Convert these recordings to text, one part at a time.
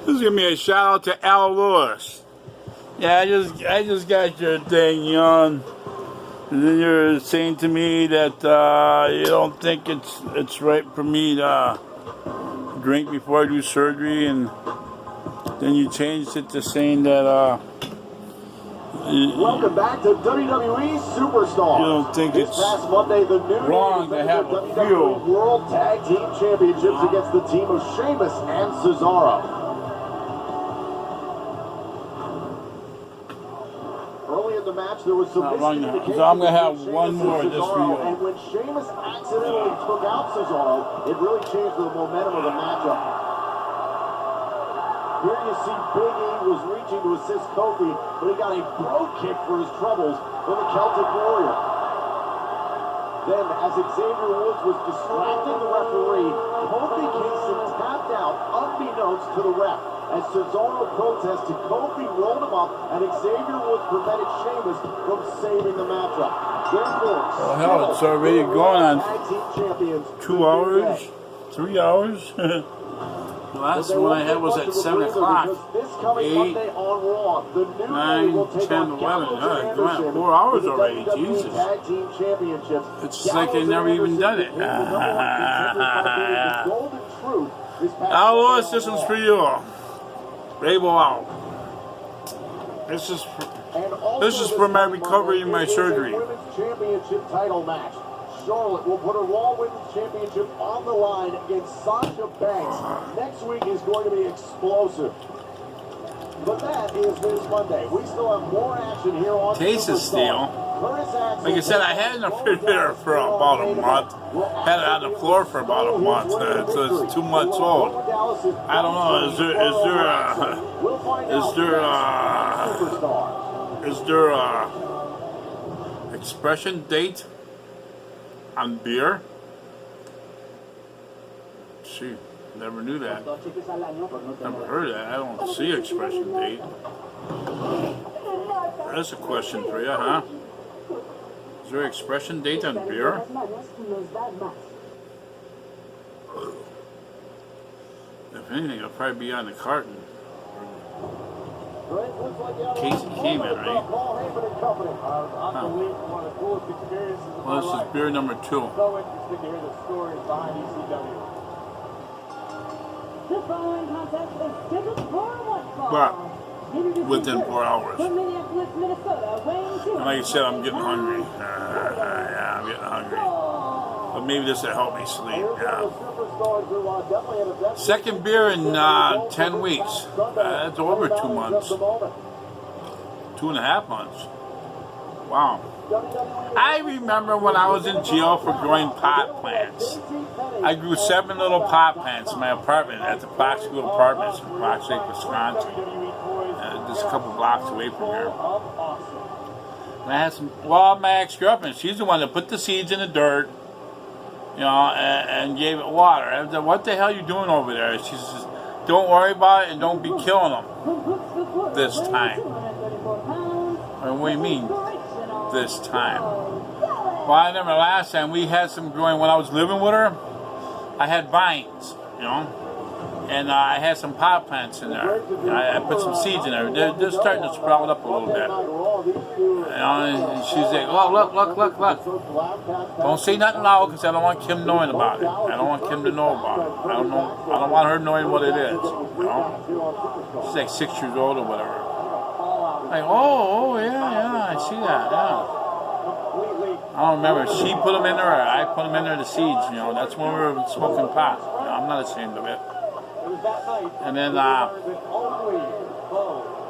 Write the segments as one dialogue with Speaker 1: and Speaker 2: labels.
Speaker 1: Let's give me a shout out to Al Lewis. Yeah, I just got your thing, young. And then you're saying to me that you don't think it's right for me to drink before I do surgery, and then you changed it to saying that
Speaker 2: welcome back to WWE Superstar.
Speaker 1: You don't think
Speaker 2: this
Speaker 1: it's
Speaker 2: past Monday, the new
Speaker 1: wrong to have a few
Speaker 2: World Tag Team Championships against the team of Sheamus and Cesaro. Early in the match, there was some miscommunication.
Speaker 1: So I'm going to have one more of this video.
Speaker 2: And when Sheamus accidentally took out Cesaro, it really changed the momentum of the matchup. Here you see Big E was reaching to assist Kofi, but he got a bro kick for his troubles from the Celtic Warrior. Then, as Xavier Woods was distracting the referee, Kofi Kingston tapped out unbeknownst to the ref. As Cesaro protested, Kofi rolled him up, and Xavier Woods prevented Sheamus from saving the matchup. Therefore,
Speaker 1: oh hell, it's already going on 2 hours, 3 hours. The last one I had was at 7 o'clock. 8, 9, 10, 11. It went 4 hours already. Jesus. It's like they never even done it. Al Lewis, this one's for you. Rainbow out. This is for my recovery and my surgery.
Speaker 2: Championship title match. Charlotte will put her Raw Women's Championship on the line against Sasha Banks. Next week is going to be explosive. But that is this Monday. We still have more action here on
Speaker 1: Case of steel. Like I said, I had it in the refrigerator for about a month. Had it on the floor for about a month. So it's 2 months old. I don't know. Is there a expression date on beer? Gee, never knew that. Never heard of that. I don't see expression date. That's a question for you, huh? Is there an expression date on beer? If anything, it'll probably be on the carton. Casey came in, right? Huh. Well, this is beer number 2. But within 4 hours. And like I said, I'm getting hungry. Yeah, I'm getting hungry. But maybe this will help me sleep. Yeah. Second beer in 10 weeks. That's over 2 months. 2.5 months. Wow. I remember when I was in jail for growing pot plants. I grew 7 little pot plants in my apartment at the Fox School Apartments in Fox Lake, Wisconsin. Just a couple blocks away from here. And I had some, well, my ex-girlfriend, she's the one that put the seeds in the dirt, you know, and gave it water. I said, what the hell are you doing over there? She says, don't worry about it and don't be killing them this time. What do you mean, this time? Well, I remember last time we had some growing, when I was living with her, I had vines, you know. And I had some pot plants in there. I put some seeds in there. They're starting to sprout up a little bit. You know, and she's like, oh, look. Don't say nothing loud because I don't want Kim knowing about it. I don't want Kim to know about it. I don't want her knowing what it is. You know? She's like 6 years old or whatever. Like, oh, yeah, I see that, yeah. I don't remember. She put them in there or I put them in there, the seeds, you know. That's when we were smoking pot. You know, I'm not ashamed of it. And then,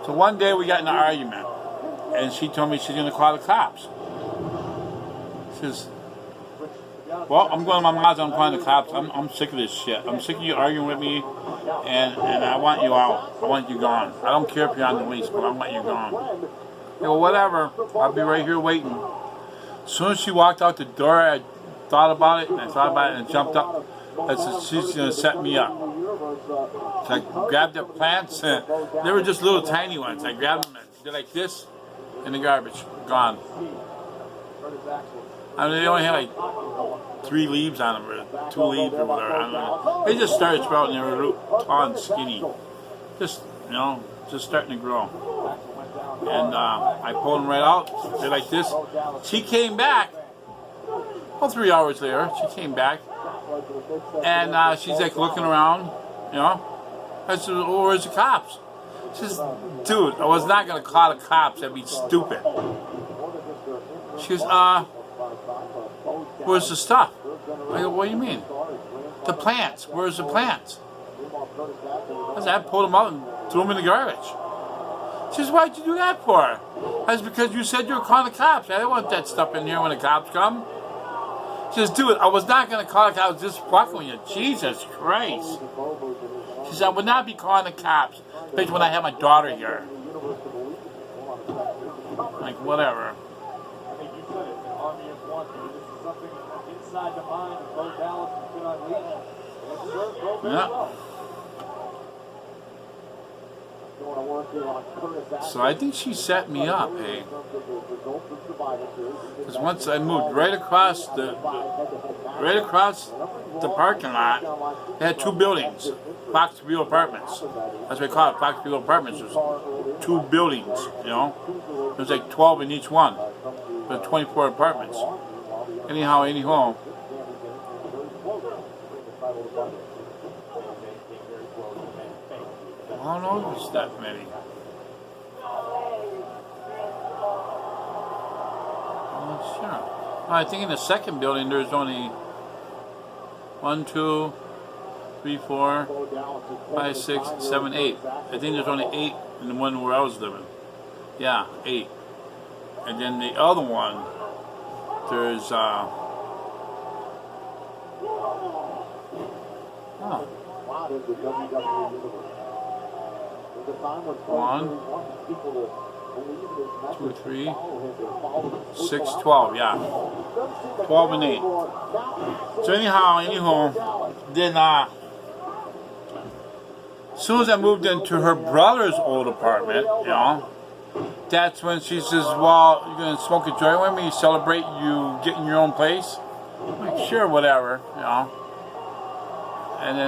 Speaker 1: so one day we got in an argument, and she told me she's going to call the cops. She says, well, I'm going to my mom's, I'm calling the cops. I'm sick of this shit. I'm sick of you arguing with me, and I want you out. I want you gone. I don't care if you're on the lease, but I want you gone. Well, whatever. I'll be right here waiting. As soon as she walked out the door, I thought about it, and I jumped up. I said, she's going to set me up. So I grabbed the plants, and they were just little tiny ones. I grabbed them, and they're like this, in the garbage, gone. I mean, they only had like 3 leaves on them, or 2 leaves or whatever. I don't know. They just started sprouting. They were tall and skinny. just just starting to grow. And I pulled them right out. They're like this. She came back. Well, 3 hours later, she came back, and she's like looking around. I said, "Oh, where's the cops?" She says, "Dude, I was not gonna call the cops. That'd be stupid." She goes, "Where's the stuff?" I go, "What do you mean?" "The plants. Where's the plants?" I said, "I pulled them out and threw them in the garbage." She says, "Why'd you do that for?" I said, "Because you said you were calling the cops. I didn't want that stuff in here when the cops come." She says, "Dude, I was not going to call the cops. I was just fucking with you." Jesus Christ. She said, "I would not be calling the cops, especially when I have my daughter here." Like, whatever.
Speaker 2: I mean, you said it, an army of one. This is something inside the mind of Bo Dallas has been unleashed. And it served Bo very well.
Speaker 1: So I think she set me up, hey. Because once I moved right across the parking lot, they had 2 buildings, Fox View Apartments. That's what they call it, Fox View Apartments. There's 2 buildings, There's like 12 in each one, but 24 apartments. Anyhow. I don't know if it's that many. I'm not sure. I think in the second building there's only 1, 2, 3, 4, 5, 6, 7, 8. I think there's only 8 in the one where I was living. Yeah, 8. And then the other one, there's One, 2, 3, 6, 12, yeah. 12 and 8. So anyhow, then as soon as I moved into her brother's old apartment, that's when she says, "Well, you're gonna smoke a joint with me, celebrate you getting your own place?" I'm like, "Sure, whatever, And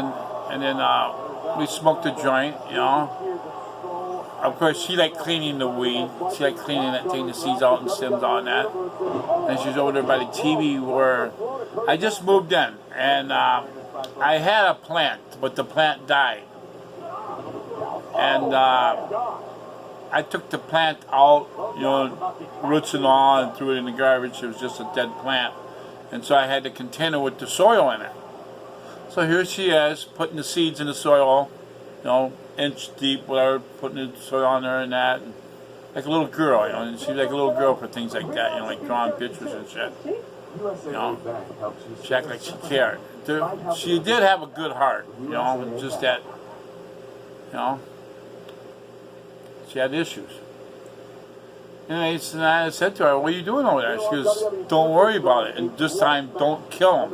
Speaker 1: then we smoked a joint, Of course, she liked cleaning the weed. She liked cleaning it, taking the seeds out and stems out and that. And she's over there by the TV where I just moved in. And I had a plant, but the plant died. And I took the plant out, roots and all, and threw it in the garbage. It was just a dead plant. And so I had the container with the soil in it. So here she is, putting the seeds in the soil, inch deep, whatever, putting the soil on there and that. And like a little girl, and she's like a little girl for things like that, like drawing pictures and shit. She acted like she cared. She did have a good heart, and just that, she had issues. And I said to her, "What are you doing over there?" She goes, "Don't worry about it, and this time don't kill him."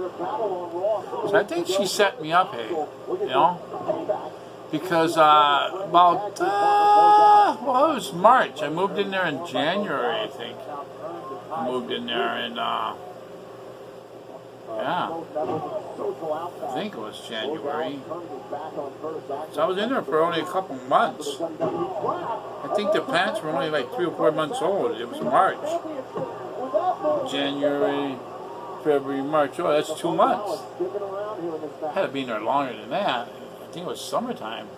Speaker 1: So I think she set me up, hey, because it was March. I moved in there in January, I think. I moved in there in, I think it was January. So I was in there for only a couple months. I think the plants were only like 3 or 4 months old. It was March. January, February, March. Oh, that's 2 months. I had to be in there longer than that. I think it was summertime.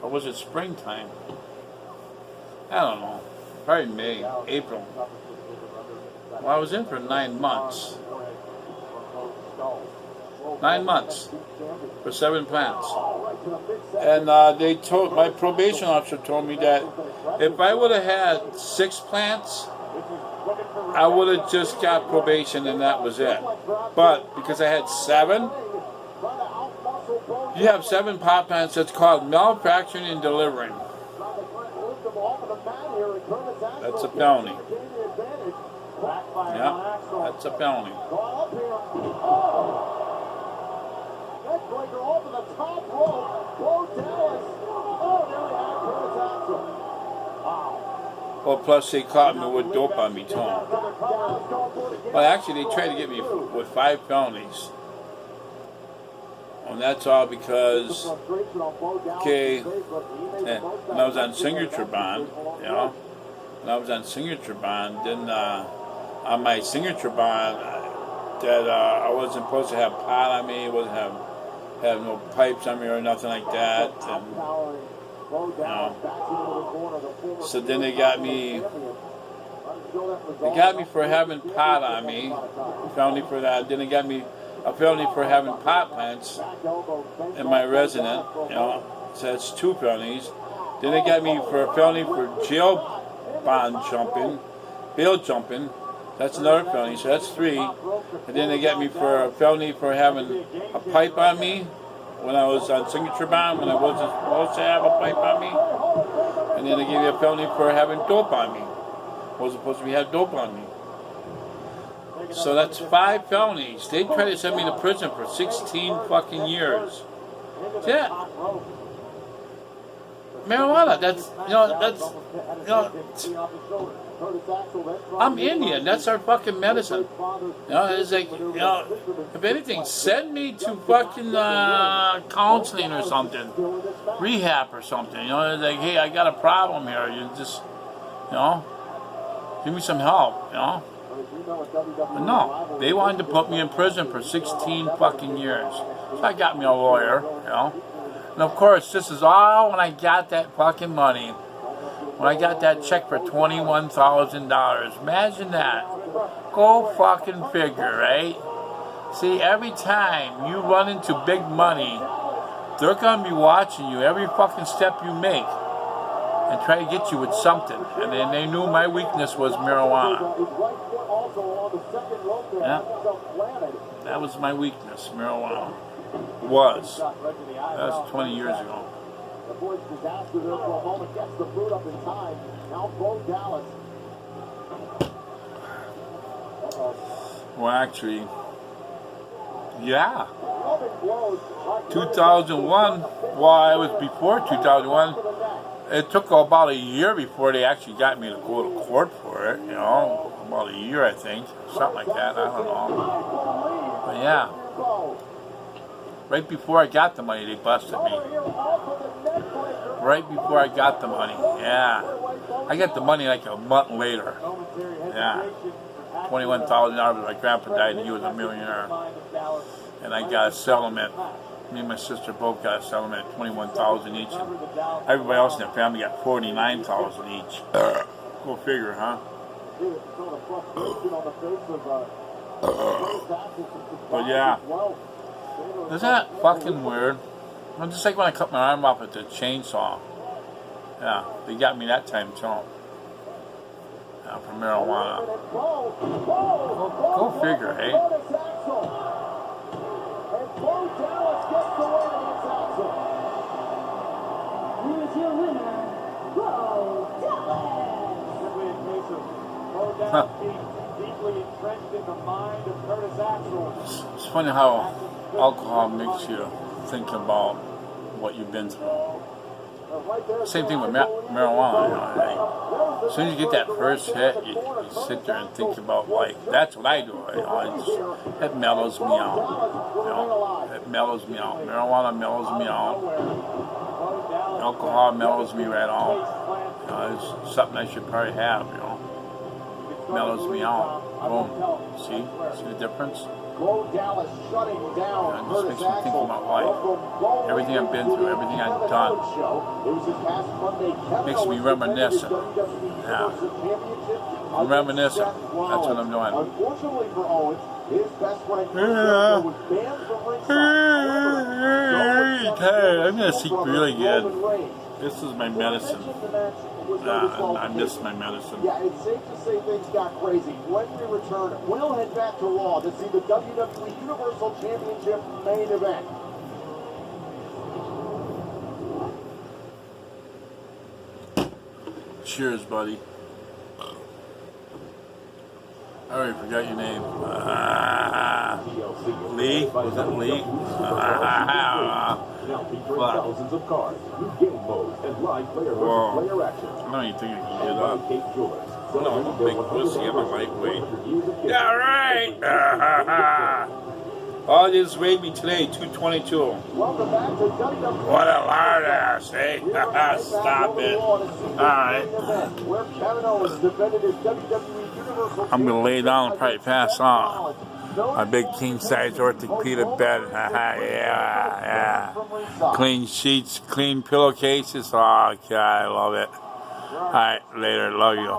Speaker 1: Or was it springtime? I don't know. Probably May, April. Well, I was in for 9 months. 9 months for 7 plants. And my probation officer told me that if I would have had 6 plants, I would have just got probation and that was it. But because I had 7, you have 7 pot plants, that's called manufacturing and delivering. That's a felony. Yeah, that's a felony. Well, plus they caught me with dope on me too. Well, actually, they tried to get me with 5 felonies. And that's all because, okay, when I was on signature bond, you know, when I was on signature bond, then on my signature bond, that I wasn't supposed to have pot on me, wasn't have no pipes on me or nothing like that. And, you know, so then they got me for having pot on me, a felony for that. Then they got me a felony for having pot plants in my resident, you know, so that's 2 felonies. Then they got me for a felony for jail bond jumping, bail jumping, that's another felony, so that's 3. And then they got me for a felony for having a pipe on me when I was on signature bond, when I wasn't supposed to have a pipe on me. And then they gave me a felony for having dope on me. I wasn't supposed to have dope on me. So that's 5 felonies. They tried to send me to prison for 16 fucking years. Yeah. Marijuana, that's, I'm Indian, that's our fucking medicine. It's like, if anything, send me to fucking counseling or something, rehab or something, it's like, hey, I got a problem here, you just, give me some help, But no, they wanted to put me in prison for 16 fucking years. So I got me a lawyer, And of course, this is all when I got that fucking money. When I got that check for $21,000. Imagine that. Go fucking figure, right? See, every time you run into big money, they're going to be watching you every fucking step you make and try to get you with something. And then they knew my weakness was marijuana. Yeah. That was my weakness, marijuana. Was. That was 20 years ago.
Speaker 2: The boys' disaster there for a moment gets the boot up in time. Now Bo Dallas.
Speaker 1: Well, actually, yeah. 2001, well, it was before 2001. It took about a year before they actually got me to go to court for it, About a year, I think. Something like that, I don't know. But yeah. Right before I got the money, they busted me. Right before I got the money, yeah. I got the money like a month later. Yeah. $21,000. My grandpa died and he was a millionaire. And I got a settlement. Me and my sister both got a settlement, $21,000 each. And everybody else in the family got $49,000 each. Go figure, huh? But yeah. Isn't that fucking weird? I'm just like when I cut my arm off with the chainsaw. Yeah, they got me that time too. Yeah, for marijuana. Go figure, hey?
Speaker 3: Here's your winner, Bo Dallas.
Speaker 2: Deeply entrenched in the mind of Curtis Axel.
Speaker 1: It's funny how alcohol makes you think about what you've been through. Same thing with marijuana. As soon as you get that first hit, you sit there and think about life. That's what I do. It mellows me out. It mellows me out. Marijuana mellows me out. Alcohol mellows me right out. It's something I should probably have. Mellows me out. Boom. See the difference? It just makes me think about life. Everything I've been through, everything I've done. Makes me reminiscent. Yeah. I'm reminiscent. That's what I'm doing.
Speaker 2: Unfortunately for Owens, his best friend was banned from ringside.
Speaker 1: I'm going to sleep really good. This is my medicine. I miss my medicine.
Speaker 2: Yeah, it's safe to say things got crazy. When we return, we'll head back to Raw to see the WWE Universal Championship main event.
Speaker 1: Cheers, buddy. I already forgot your name. Lee? Was it Lee?
Speaker 2: Thousands of cards, game modes, and live player versus player action.
Speaker 1: I don't even think I can get up. No, I'm a big pussy. I'm a lightweight. Yeah, right. All this weighed me today, 222.
Speaker 2: Welcome back to WWE.
Speaker 1: What a lard ass, eh? Stop it. Alright.
Speaker 2: Where Kevin Owens defended his WWE Universal
Speaker 1: I'm gonna lay down and probably pass on.
Speaker 2: Championship.
Speaker 1: My big king size orthopedic bed. Yeah. Clean sheets, clean pillowcases. Oh, God, I love it. Alright, later. Love you.